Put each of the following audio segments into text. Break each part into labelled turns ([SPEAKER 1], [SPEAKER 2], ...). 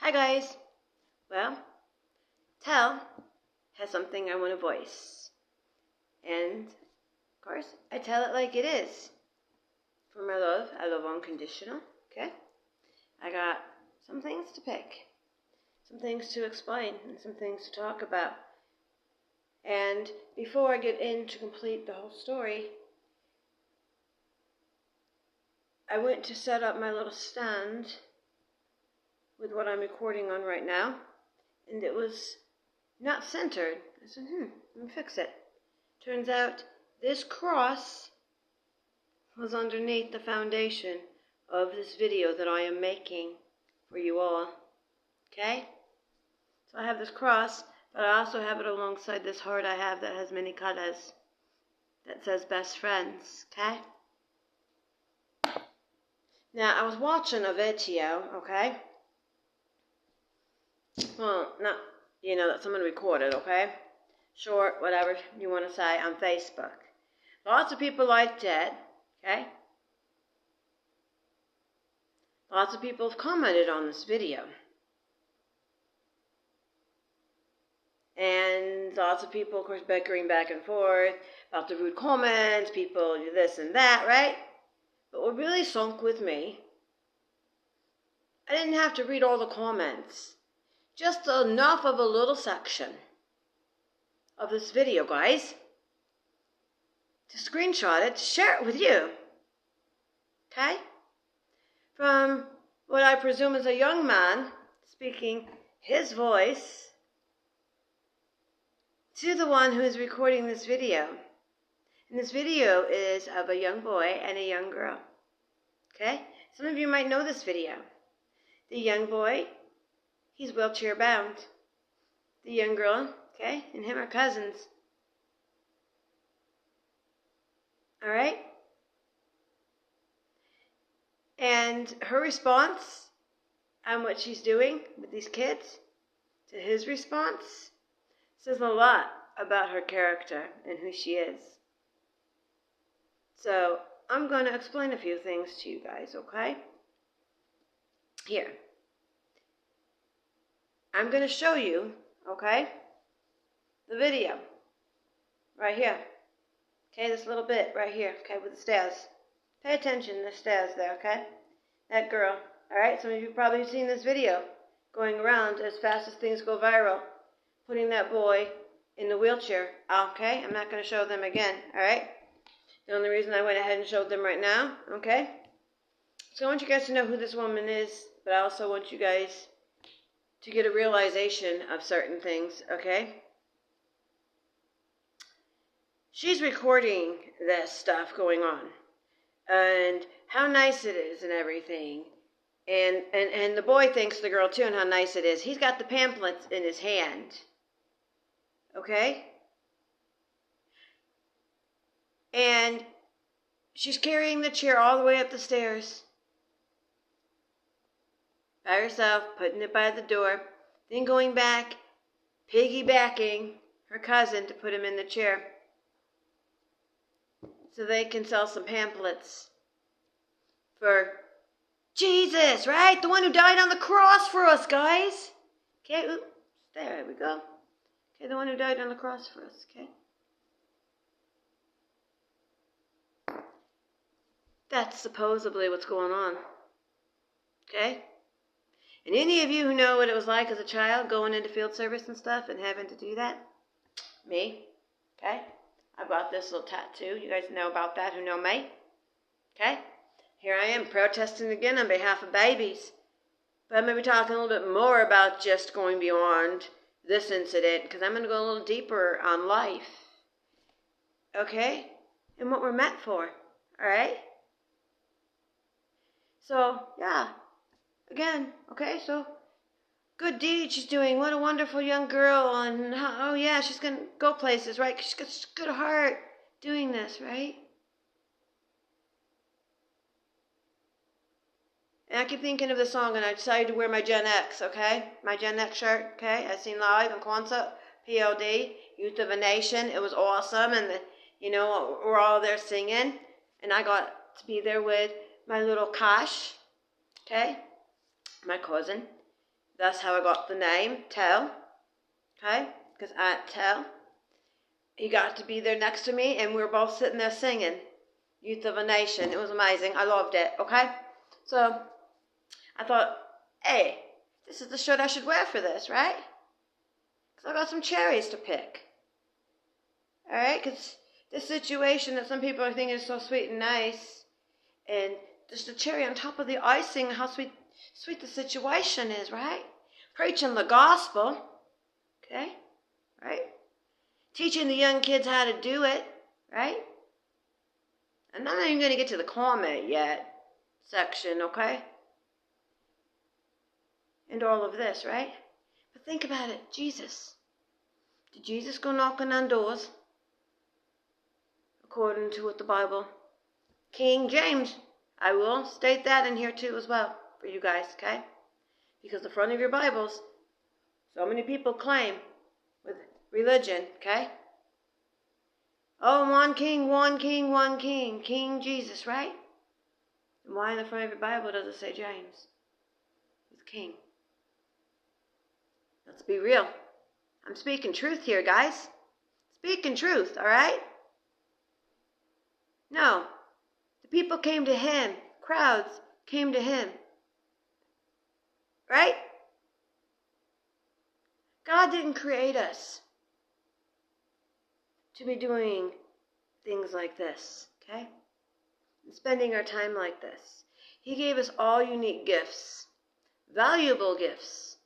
[SPEAKER 1] Hi guys. Well, Tell has something I want to voice. And, of course, I tell it like it is. For my love, I love unconditional, okay? I got some things to pick, some things to explain, and some things to talk about. And before I get in to complete the whole story, I went to set up my little stand with what I'm recording on right now, and it was not centered. I said, let me fix it. Turns out this cross was underneath the foundation of this video that I am making for you all. Okay? So I have this cross, but I also have it alongside this heart I have that has many colors that says best friends. Okay? Now, I was watching a video, okay? Well, not, that someone recorded, okay? Short, whatever you want to say, on Facebook. Lots of people liked it, okay? Lots of people have commented on this video. And lots of people, of course, bickering back and forth about the rude comments, people this and that, right? But what really sunk with me, I didn't have to read all the comments. Just enough of a little section of this video, guys, to screenshot it, to share it with you. Okay? From what I presume is a young man speaking his voice to the one who is recording this video. And this video is of a young boy and a young girl. Okay? Some of you might know this video. The young boy, he's wheelchair bound. The young girl, okay, and him are cousins. All right? And her response on what she's doing with these kids to his response says a lot about her character and who she is. So I'm going to explain a few things to you guys, okay? Here. I'm going to show you, okay, the video right here. Okay, this little bit right here, okay, with the stairs. Pay attention, the stairs there, okay? That girl, all right? Some of you probably have seen this video going around as fast as things go viral, putting that boy in the wheelchair, okay? I'm not going to show them again, all right? The only reason I went ahead and showed them right now, okay? So I want you guys to know who this woman is, but I also want you guys to get a realization of certain things, okay? She's recording this stuff going on, and how nice it is and everything. And the boy thinks the girl too, and how nice it is. He's got the pamphlets in his hand, okay? And she's carrying the chair all the way up the stairs by herself, putting it by the door, then going back, piggybacking her cousin to put him in the chair so they can sell some pamphlets for Jesus, right? The one who died on the cross for us, guys. Okay, oops, there we go. Okay, the one who died on the cross for us, okay? That's supposedly what's going on, okay? And any of you who know what it was like as a child going into field service and stuff and having to do that, me, okay? I got this little tattoo. You guys know about that who know me, okay? Here I am protesting again on behalf of babies. But I'm going to be talking a little bit more about just going beyond this incident because I'm going to go a little deeper on life, okay? And what we're meant for, all right? So, yeah, again, okay, so good deed she's doing. What a wonderful young girl. And oh, yeah, she's going to go places, right? 'Cause she's got such a good heart doing this, right? And I keep thinking of the song, and I decided to wear my Gen X, okay? My Gen X shirt, okay? I seen live in concert, PLD, Youth of a Nation. It was awesome, and, we're all there singing. And I got to be there with my little Kosh, okay? My cousin. That's how I got the name, Tell. Okay? Because Aunt Tell. He got to be there next to me, and we were both sitting there singing Youth of a Nation. It was amazing. I loved it, okay? So I thought, hey, this is the shirt I should wear for this, right? Because I got some cherries to pick. All right? Because this situation that some people are thinking is so sweet and nice, and just the cherry on top of the icing, how sweet the situation is, right? Preaching the gospel, okay? Right? Teaching the young kids how to do it, right? And I'm not even going to get to the comment yet section, okay? And all of this, right? But think about it. Jesus. Did Jesus go knocking on doors? According to what the Bible. King James. I will state that in here too as well for you guys, okay? Because the front of your Bibles, so many people claim with religion, okay? Oh, one king, one king, one king. King Jesus, right? And why in the front of your Bible does it say James? He's king. Let's be real. I'm speaking truth here, guys. Speaking truth, all right? No. The people came to him. Crowds came to him. Right? God didn't create us to be doing things like this, okay? And spending our time like this. He gave us all unique gifts, valuable gifts,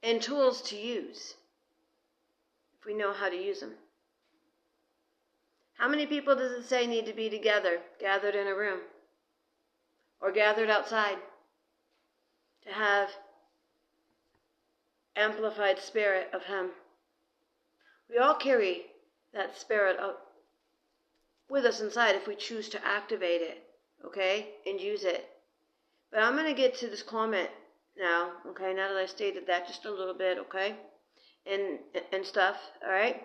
[SPEAKER 1] and tools to use if we know how to use them. How many people does it say need to be together, gathered in a room, or gathered outside to have amplified spirit of him? We all carry that spirit up with us inside if we choose to activate it, okay, and use it. But I'm going to get to this comment now, okay, now that I stated that just a little bit, okay, and stuff, all right,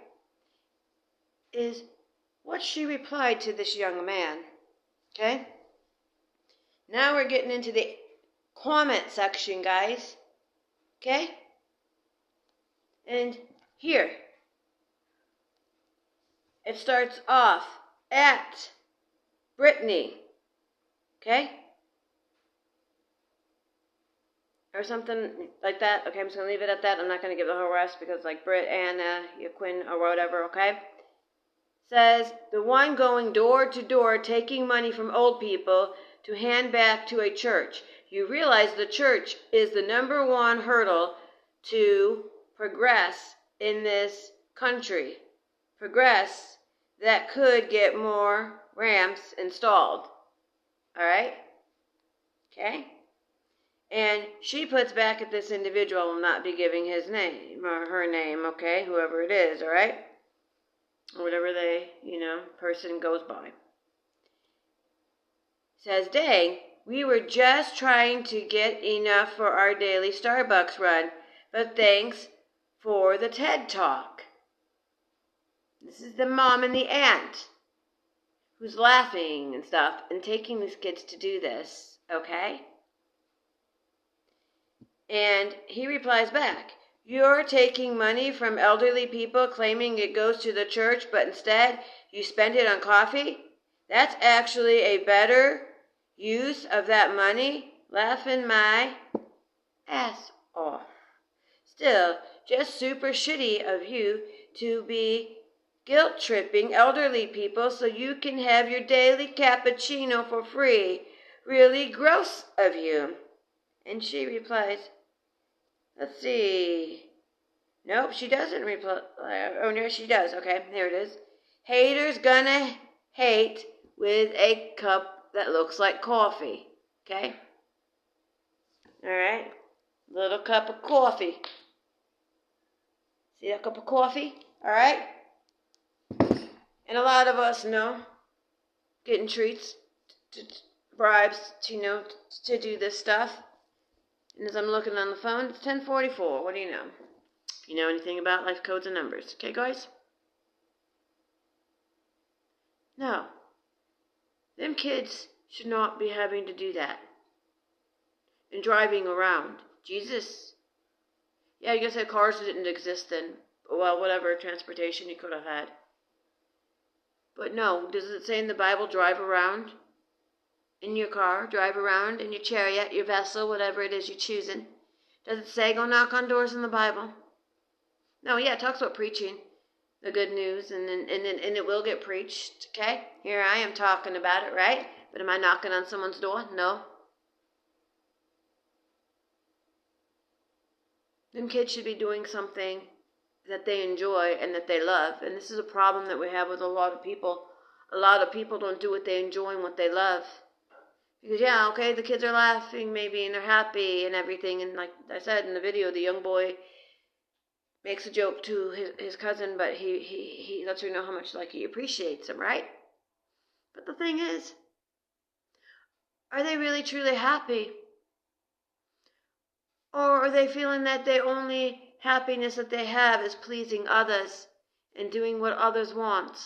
[SPEAKER 1] is what she replied to this young man, okay? Now we're getting into the comment section, guys, okay? And here, it starts off at Brittany, okay? Or something like that. Okay, I'm just going to leave it at that. I'm not going to give the whole rest because like Britt, Anna, Quinn, or whatever, okay? Says, the one going door to door taking money from old people to hand back to a church. You realize the church is the number one hurdle to progress in this country. Progress that could get more ramps installed. All right? Okay? And she puts back at this individual, will not be giving his name or her name, okay? Whoever it is, all right? Whatever they, person goes by. Says, dang, we were just trying to get enough for our daily Starbucks run, but thanks for the TED Talk. This is the mom and the aunt who's laughing and stuff and taking these kids to do this, okay? And he replies back, you're taking money from elderly people claiming it goes to the church, but instead you spend it on coffee? That's actually a better use of that money, laughing my ass off. Still, just super shitty of you to be guilt-tripping elderly people so you can have your daily cappuccino for free. Really gross of you. And she replies, let's see. Nope, she doesn't reply. Oh, no, she does. Okay, here it is. Haters gonna hate with a cup that looks like coffee. Okay? All right? Little cup of coffee. See that cup of coffee? All right? And a lot of us know getting treats, bribes, to do this stuff. And as I'm looking on the phone, it's 10:44. What do you know? You know anything about life codes and numbers? Okay, guys? No. Them kids should not be having to do that. And driving around. Jesus Yeah, I guess that cars didn't exist then. Well, whatever transportation you could have had. But no, does it say in the Bible, drive around in your car, drive around in your chariot, your vessel, whatever it is you're choosing? Does it say go knock on doors in the Bible? No, yeah, it talks about preaching the good news, and it will get preached, okay? Here I am talking about it, right? But am I knocking on someone's door? No. Them kids should be doing something that they enjoy and that they love. And this is a problem that we have with a lot of people. A lot of people don't do what they enjoy and what they love. Because, yeah, okay, the kids are laughing maybe and they're happy and everything. And like I said in the video, the young boy makes a joke to his cousin, but he lets her know how much like he appreciates him, right? But the thing is, are they really truly happy? Or are they feeling that the only happiness that they have is pleasing others and doing what others want?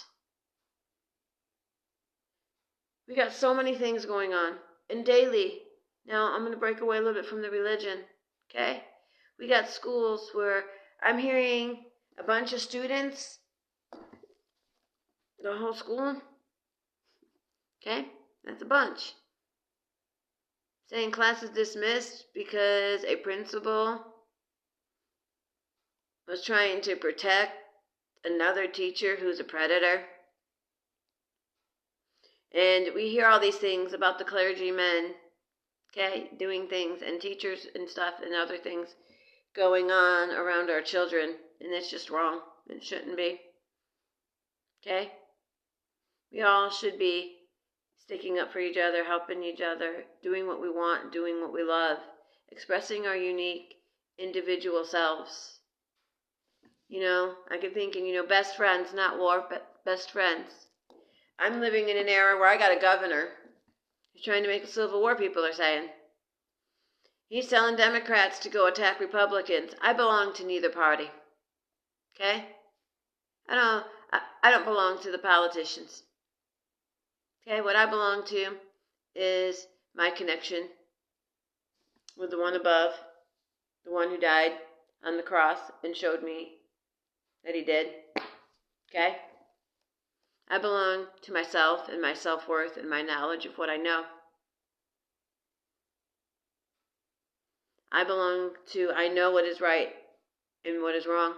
[SPEAKER 1] We got so many things going on. And daily, now I'm going to break away a little bit from the religion, okay? We got schools where I'm hearing a bunch of students, the whole school, okay? That's a bunch. Saying class is dismissed because a principal was trying to protect another teacher who's a predator. And we hear all these things about the clergymen, okay, doing things, and teachers and stuff and other things going on around our children. And it's just wrong. It shouldn't be. Okay? We all should be sticking up for each other, helping each other, doing what we want, doing what we love, expressing our unique individual selves. You know, I keep thinking, best friends, not war, but best friends. I'm living in an era where I got a governor who's trying to make a civil war, people are saying. He's telling Democrats to go attack Republicans. I belong to neither party. Okay? I don't belong to the politicians. Okay, what I belong to is my connection with the one above, the one who died on the cross and showed me that he did. Okay? I belong to myself and my self-worth and my knowledge of what I know. I know what is right and what is wrong.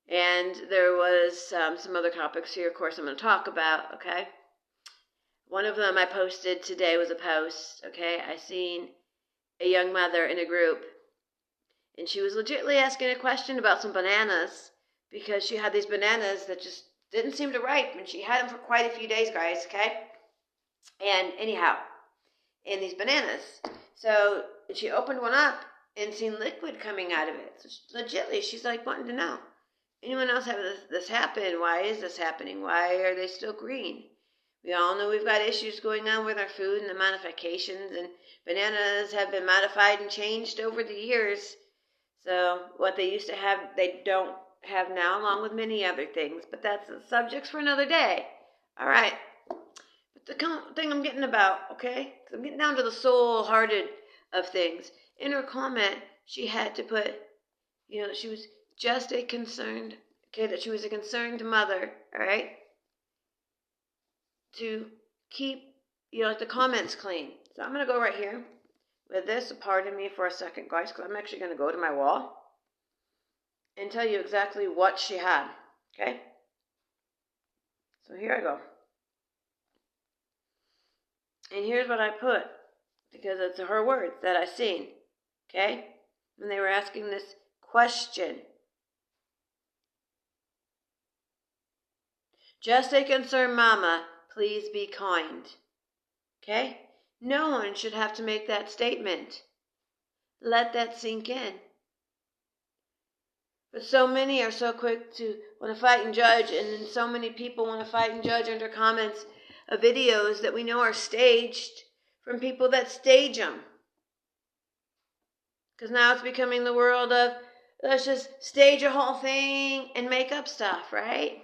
[SPEAKER 1] And there was some other topics here, of course, I'm going to talk about, okay? One of them I posted today was a post, okay? I seen a young mother in a group, and she was legitimately asking a question about some bananas, because she had these bananas that just didn't seem to ripe, and she had them for quite a few days, guys, okay? And anyhow, in these bananas. So she opened one up and seen liquid coming out of it. So legitimately, she's like wanting to know, anyone else have this happen? Why is this happening? Why are they still green? We all know we've got issues going on with our food and the modifications, and bananas have been modified and changed over the years. So what they used to have, they don't have now, along with many other things. But that's the subjects for another day. All right. But the thing I'm getting about, okay? Because I'm getting down to the soul-hearted of things. In her comment, she had to put, that she was just a concerned, okay, that she was a concerned mother, all right? To keep, the comments clean. So I'm going to go right here with this. Pardon me for a second, guys, because I'm actually going to go to my wall and tell you exactly what she had, okay? So here I go. And here's what I put, because it's her words that I seen, okay? When they were asking this question. Just a concerned mama, please be kind. Okay? No one should have to make that statement. Let that sink in. But so many are so quick to want to fight and judge, and then so many people want to fight and judge under comments of videos that we know are staged from people that stage them. Because now it's becoming the world of, let's just stage a whole thing and make up stuff, right?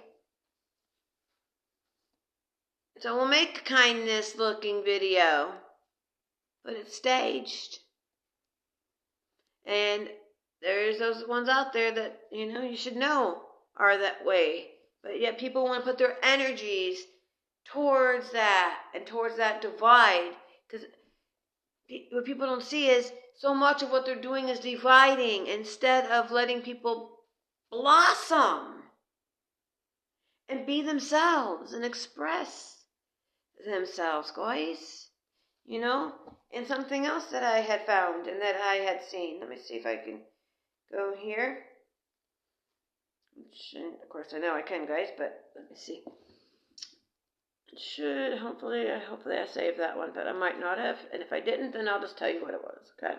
[SPEAKER 1] So we'll make a kindness-looking video, but it's staged. And there's those ones out there that, you should know are that way. But yet people want to put their energies towards that and towards that divide. Because what people don't see is so much of what they're doing is dividing instead of letting people blossom and be themselves and express themselves, guys. And something else that I had found and that I had seen. Let me see if I can go here. Of course, I know I can, guys, but let me see. Hopefully I saved that one, but I might not have. And if I didn't, then I'll just tell you what it was, okay?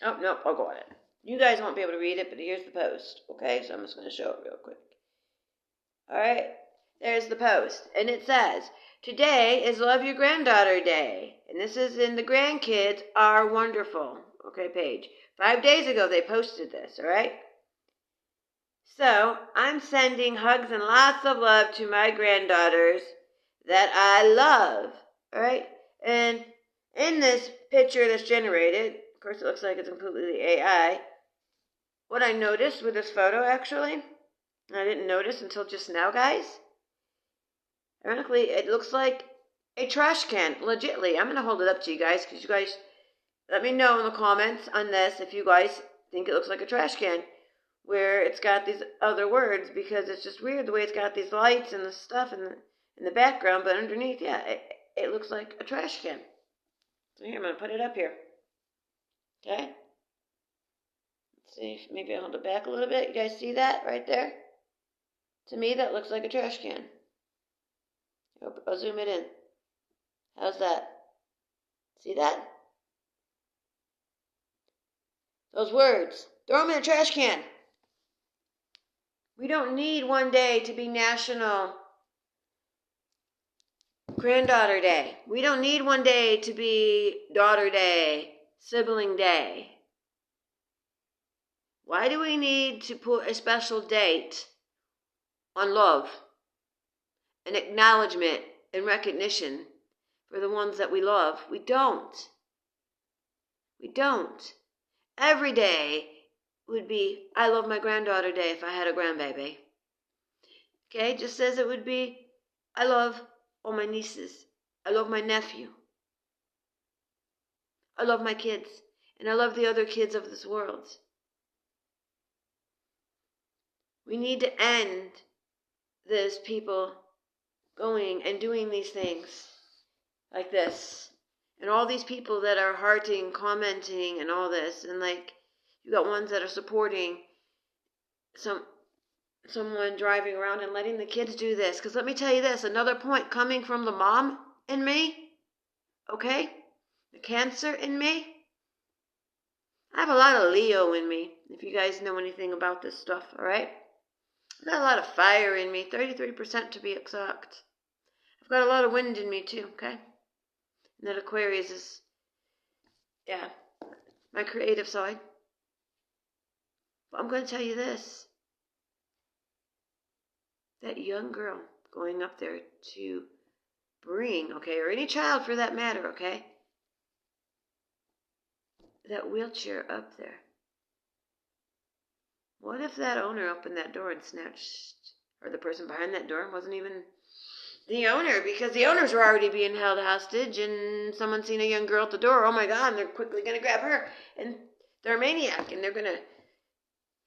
[SPEAKER 1] Oh, nope, I'll go on it. You guys won't be able to read it, but here's the post, okay? So I'm just going to show it real quick. All right, there's the post. And it says, today is Love Your Granddaughter Day. And this is in the Grandkids Are Wonderful, okay, page. 5 days ago they posted this, all right? So I'm sending hugs and lots of love to my granddaughters that I love, all right? And in this picture that's generated, of course it looks like it's completely AI, what I noticed with this photo actually, I didn't notice until just now, guys. Ironically, it looks like a trash can, legitly. I'm going to hold it up to you guys because you guys let me know in the comments on this if you guys think it looks like a trash can where it's got these other words, because it's just weird the way it's got these lights and the stuff in the background, but underneath, yeah, it looks like a trash can. So here, I'm going to put it up here. Okay? Let's see if maybe I'll hold it back a little bit. You guys see that right there? To me, that looks like a trash can. I'll zoom it in. How's that? See that? Those words. Throw them in a trash can. We don't need one day to be National Granddaughter Day. We don't need one day to be Daughter Day, Sibling Day. Why do we need to put a special date on love and acknowledgement and recognition for the ones that we love? We don't. We don't. Every day would be I love my granddaughter day if I had a grandbaby. Okay, just as it would be I love all my nieces. I love my nephew. I love my kids. And I love the other kids of this world. We need to end this people going and doing these things like this. And all these people that are hearting, commenting, and all this. And like, you got ones that are supporting someone driving around and letting the kids do this. Because let me tell you this, another point coming from the mom in me, okay? The Cancer in me. I have a lot of Leo in me, if you guys know anything about this stuff, all right? I've got a lot of fire in me, 33% to be exact. I've got a lot of wind in me too, okay? And that Aquarius is, yeah, my creative side. But I'm going to tell you this. That young girl going up there to bring, okay, or any child for that matter, okay, that wheelchair up there. What if that owner opened that door and snatched, or the person behind that door wasn't even the owner, because the owners were already being held hostage, and someone seen a young girl at the door, oh my God, and they're quickly going to grab her, and they're a maniac, and they're going to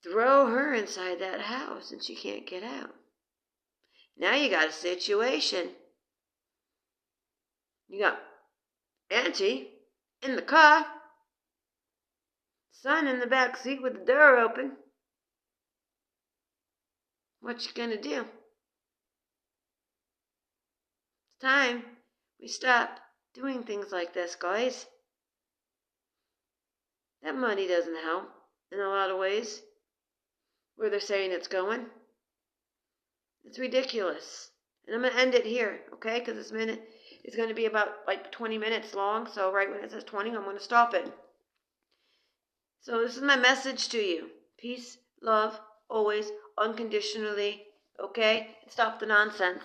[SPEAKER 1] throw her inside that house, and she can't get out. Now you got a situation. You got Auntie in the car, son in the back seat with the door open. What you gonna do? It's time we stop doing things like this, guys. That money doesn't help in a lot of ways. Where they're saying it's going. It's ridiculous. And I'm going to end it here, okay? Because this minute is going to be about like 20 minutes long. So right when it says 20, I'm going to stop it. So this is my message to you. Peace, love, always, unconditionally, okay? Stop the nonsense.